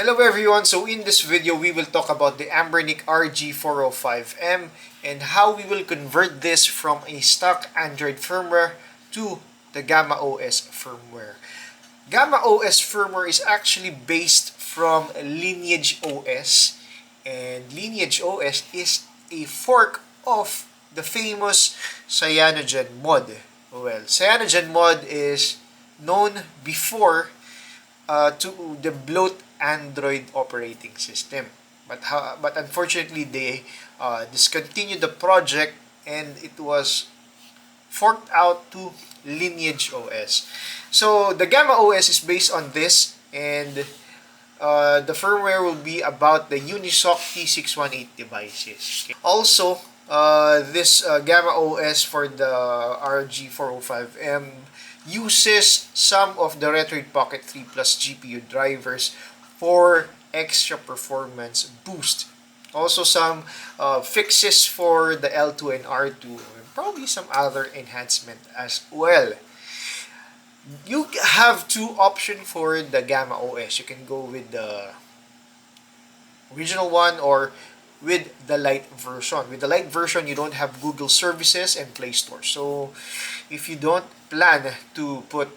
Hello everyone, so in this video we will talk about the Anbernic RG405M and how we will convert this from a stock Android firmware to the GammaOS firmware. GammaOS firmware is actually based from Lineage OS, and Lineage OS is a fork of the famous Cyanogen mod. Well, Cyanogen mod is known before to the bloat Android operating system. But unfortunately, they discontinued the project and it was forked out to Lineage OS. So the Gamma OS is based on this, and the firmware will be about the Unisoc T618 devices. Okay. Also, this Gamma OS for the RG405M uses some of the Retroid Pocket 3 Plus GPU drivers for extra performance boost. Also some fixes for the L2 and R2, and probably some other enhancement as well. You have two options for the Gamma OS. You can go with the original one or with the light version. With the light version, you don't have Google services and Play Store. So if you don't plan to put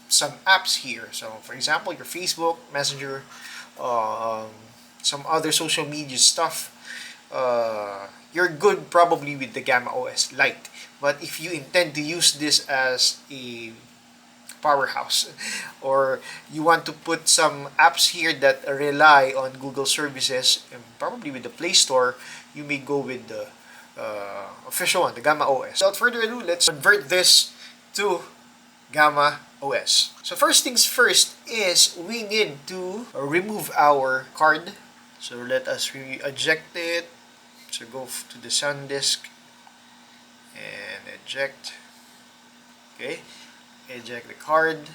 some apps here, so for example your Facebook, Messenger, some other social media stuff, you're good probably with the Gamma OS Lite. But if you intend to use this as a powerhouse, or you want to put some apps here that rely on Google services, and probably with the Play Store, you may go with the official one, the Gamma OS. Without further ado, let's convert this to Gamma OS. So first things first is we need to remove our card. So let us eject it. So go to the SanDisk and eject. Okay, eject the card.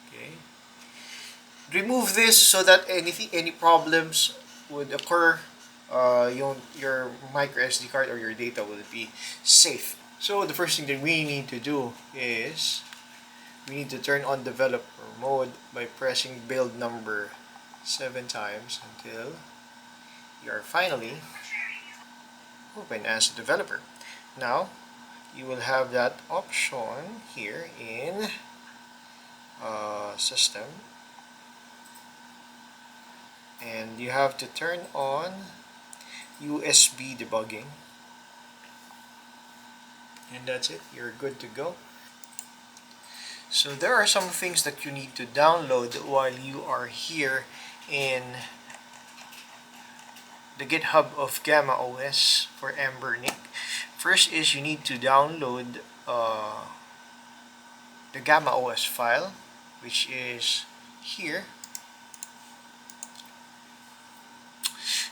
Okay, remove this so that any problems would occur, your micro SD card or your data will be safe. So the first thing that we need to do is we need to turn on developer mode by pressing build number 7 times until you are finally open as a developer. Now you will have that option here in system, and you have to turn on USB debugging, and that's it. You're good to go. So there are some things that you need to download while you are here in the GitHub of Gamma OS for Anbernic. First is you need to download the Gamma OS file, which is here.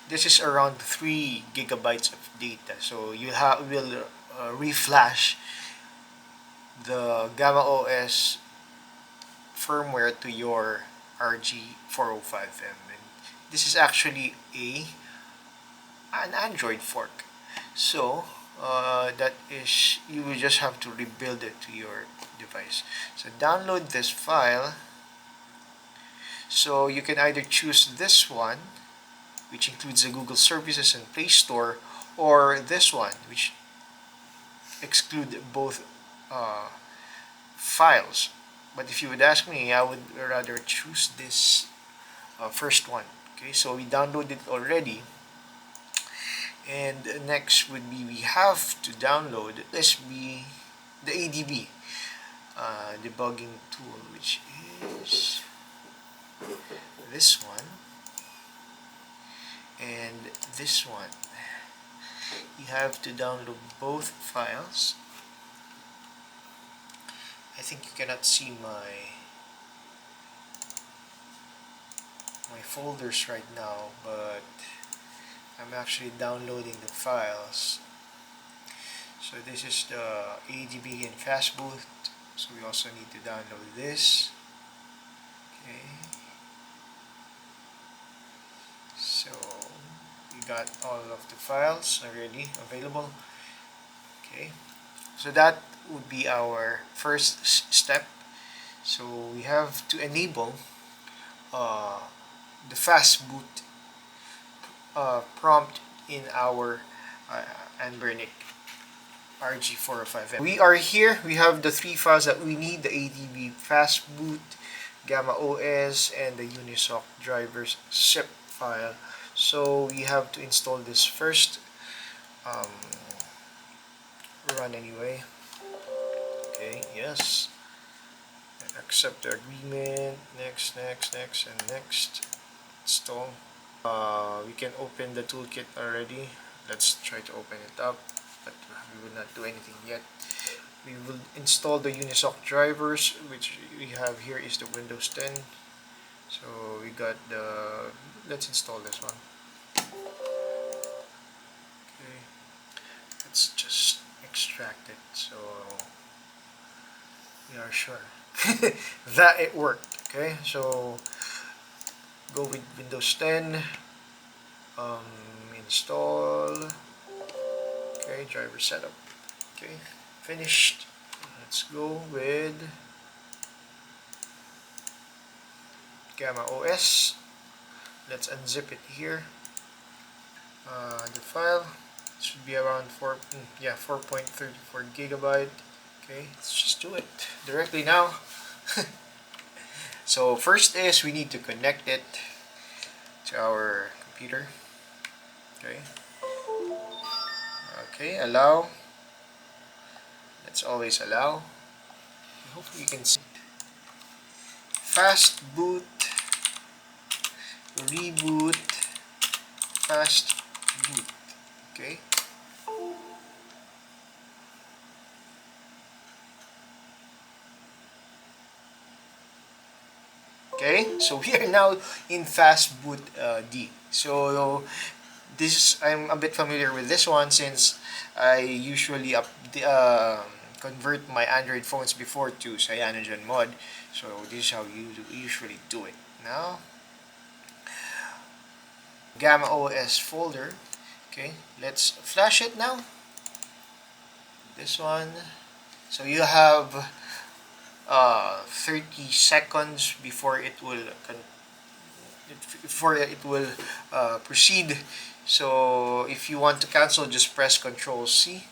This is around 3 gigabytes of data. So you will reflash the Gamma OS firmware to your RG405M. And this is actually an Android fork. So that is, you will just have to rebuild it to your device. So download this file. So you can either choose this one, which includes the Google services and Play Store, or this one, which exclude both files. But if you would ask me, I would rather choose this first one. Okay, so we downloaded it already, and next would be we have to download this, be the ADB debugging tool, which is this one and this one. You have to download both files. I think you cannot see my folders right now, but I'm actually downloading the files. So this is the ADB and Fastboot. So we also need to download this. Okay. So we got all of the files already available. Okay. So that would be our first step. So we have to enable the fast boot prompt in our Anbernic RG405M. We are here. We have the three files that we need: the ADB fast boot, GammaOS, and the Unisoc drivers zip file. So we have to install this first. Run anyway. Okay, yes. Accept the agreement. Next, and next. Install. We can open the toolkit already. Let's try to open it up, but we will not do anything yet. We will install the Unisoc drivers, which we have here is the Windows 10. So we got the, let's install this one. Okay, let's just extract it so we are sure that it worked. Okay, so go with Windows 10, install. Okay, driver setup. Okay, finished. Let's go with GammaOS. Let's unzip it here. The file should be around 4.34 gigabyte. Okay, let's just do it directly now. So first is we need to connect it to our computer. Okay. Okay, allow. Let's always allow. Hopefully you can see. Fast boot, reboot, fast boot. Okay. Okay, so we are now in fast boot D. So this, I'm a bit familiar with this one since I usually convert my Android phones before to Cyanogen mod. So this is how you usually do it. Now, GammaOS folder. Okay, let's flash it now. This one. So you have 30 seconds before it will proceed. So if you want to cancel, just press Control C.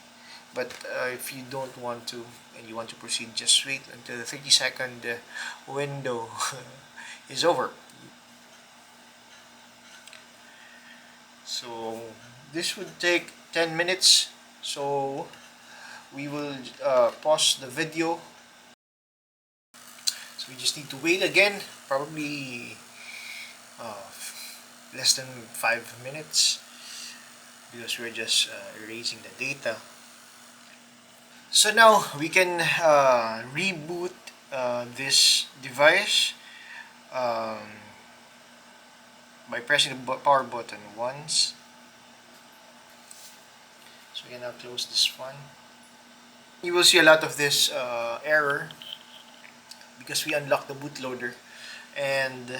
But if you don't want to and you want to proceed, just wait until the 30-second window is over. So this would take 10 minutes. So we will pause the video. So we just need to wait again, probably less than 5 minutes, because we're just erasing the data. So now we can reboot this device by pressing the power button once. So we can now close this one. You will see a lot of this error because we unlocked the bootloader, and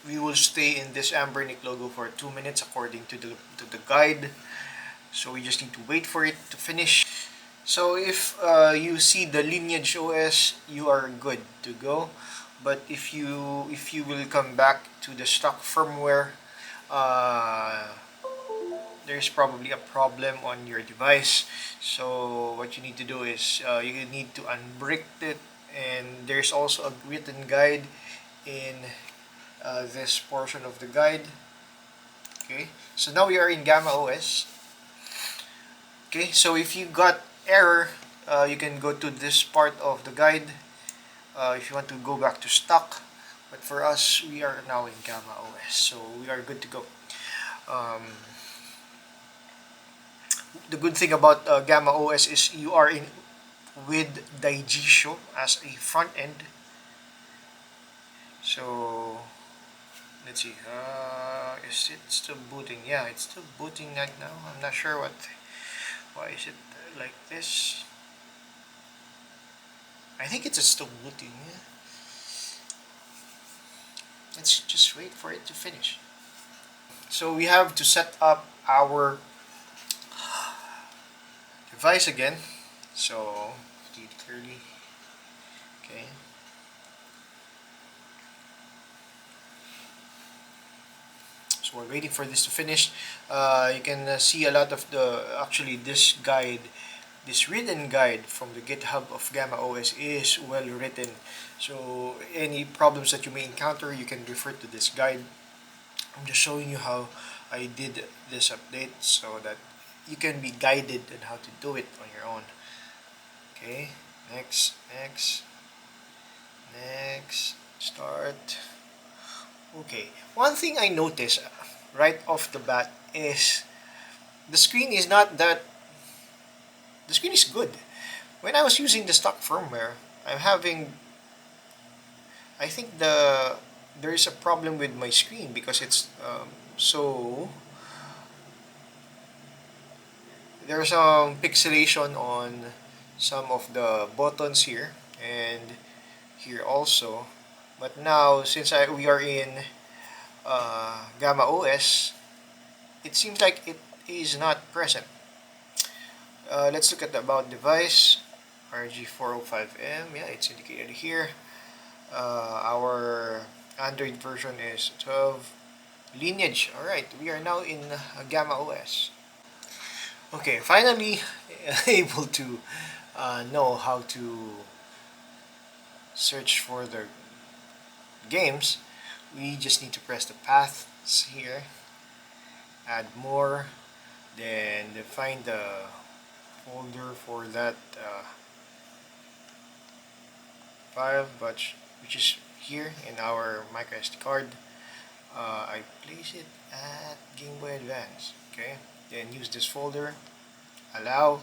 we will stay in this Anbernic logo for 2 minutes according to the guide. So we just need to wait for it to finish. So if you see the Lineage OS, you are good to go. But if you will come back to the stock firmware, there's probably a problem on your device. So what you need to do is you need to unbrick it, and there's also a written guide in this portion of the guide. Okay, so now we are in GammaOS. Okay, so if you got error, you can go to this part of the guide if you want to go back to stock. But for us, we are now in GammaOS, so we are good to go. The good thing about GammaOS is you are in with Digital as a front end. So let's see, is it still booting? Yeah, it's still booting right now. I'm not sure why is it like this. I think it's still booting. Yeah. Let's just wait for it to finish. So we have to set up our device again. So 30. Okay. So we're waiting for this to finish. You can see a lot of actually this guide, this written guide from the GitHub of GammaOS is well written. So any problems that you may encounter, you can refer to this guide. I'm just showing you how I did this update so that you can be guided on how to do it on your own. Okay, next, start. Okay, one thing I noticed right off the bat is the screen is not that, the screen is good. When I was using the stock firmware, I'm having, I think there is a problem with my screen because it's so there's some pixelation on some of the buttons here and here also. But now since we are in GammaOS, it seems like it is not present. Let's look at the about device, RG405M. Yeah, it's indicated here. Our Android version is 12 lineage. Alright, we are now in GammaOS. Okay, finally able to know how to search for the games. We just need to press the paths here, add more, then find the folder for that file, which is here in our microSD card. I place it at Game Boy Advance. Okay, then use this folder, allow,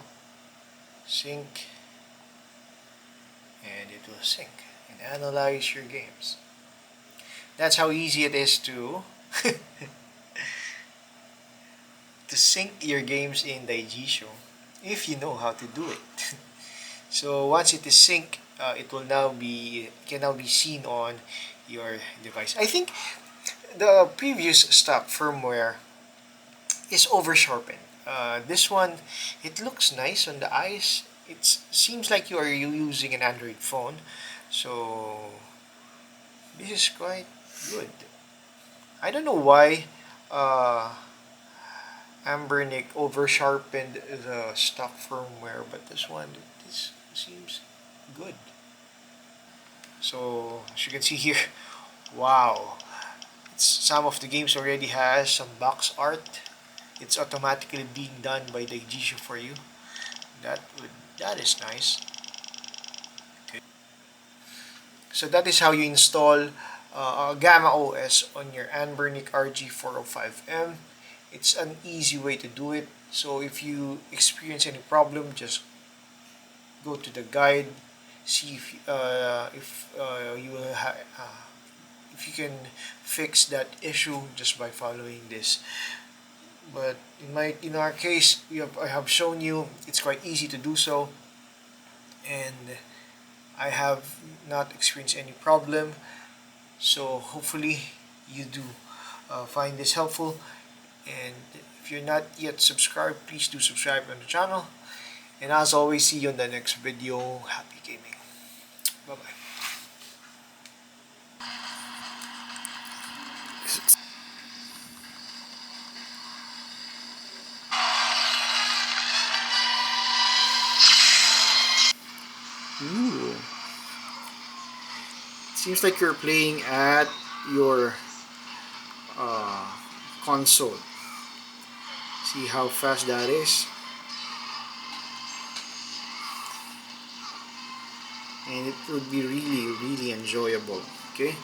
sync, and it will sync and analyze your games. That's how easy it is to to sync your games in Daigisho if you know how to do it. So once it is synced, it will now can now be seen on your device. I think the previous stock firmware is over sharpened. This one, it looks nice on the eyes. It seems like you are using an Android phone, so this is quite good. I don't know why Anbernic over sharpened the stock firmware, but this seems good. So as you can see here, wow, some of the games already has some box art. It's automatically being done by the Daigisho for you. That is nice. Okay. So that is how you install GammaOS on your Anbernic RG405M. It's an easy way to do it. So if you experience any problem, just go to the guide, see if you can fix that issue just by following this. But in our case, I have shown you it's quite easy to do so, and I have not experienced any problem. So hopefully you do find this helpful. And if you're not yet subscribed, please do subscribe on the channel. And as always, see you in the next video. Happy gaming. Bye bye. Ooh. Seems like you're playing at your console. See how fast that is? And it would be really, really enjoyable. Okay?